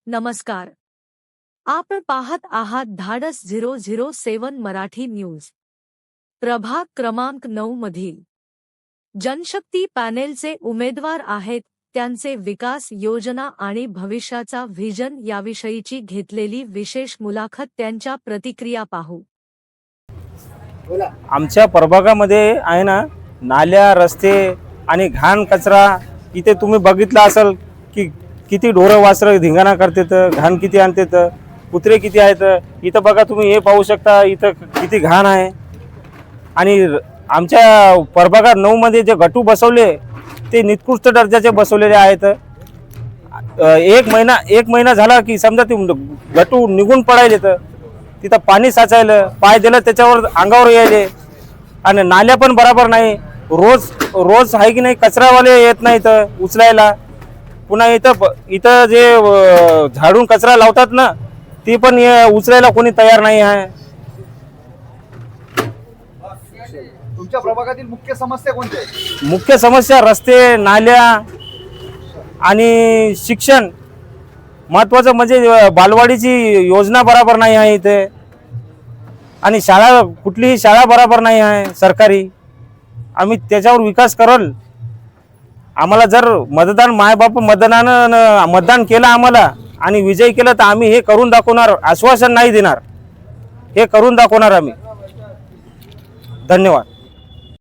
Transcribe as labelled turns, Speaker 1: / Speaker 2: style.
Speaker 1: नमस्कार. आपण पाहत आहात धाडस 007 मराठी न्यूज. प्रभाग क्रमांक 9 मधील जनशक्ती पॅनेलचे उमेदवार आहेत, त्यांचे विकास योजना आणि भविष्याचा व्हिजन याविषयीची घेतलेली विशेष मुलाखत. त्यांच्या प्रतिक्रिया पाहू.
Speaker 2: आमच्या प्रभागामध्ये आहे ना, नाल्या, रस्ते आणि घाण कचरा इथे तुम्ही बघितला असेल की किती ढोरं वासरं धिंगाणा करतात, घाण किती आणतात, कुत्रे किती आहेत. इथं बघा तुम्ही, हे पाहू शकता इथं किती घाण आहे. आणि आमच्या प्रभागात 9 मध्ये जे गटू बसवले ते निकृष्ट दर्जाचे बसवलेले आहेत. एक महिना झाला की समजा ते गटू निघून पडायले, तर तिथं पाणी साचायलं, पाय दिलं त्याच्यावर अंगावर यायले. आणि नाल्या पण बरोबर नाही. रोज आहे की नाही, कचरावाले येत नाही इथं उचलायला. पुन्हा इथं जे झाडून कचरा लावतात ना, ती पण उचलायला कोणी तयार नाही आहे.
Speaker 3: तुमच्या प्रभागातील मुख्य समस्या कोणत्या आहेत?
Speaker 2: मुख्य समस्या रस्ते, नाल्या आणि शिक्षण. महत्वाचं म्हणजे बालवाडीची योजना बरोबर नाही आहे इथे. आणि कुठलीही शाळा बरोबर नाही आहे सरकारी. आम्ही त्याच्यावर विकास करल. आम्हाला जर मायबाप मतदान केलं आम्हाला आणि विजय केला, तर आम्ही हे करून दाखवणार. आश्वासन नाही देणार, हे करून दाखवणार आम्ही. धन्यवाद.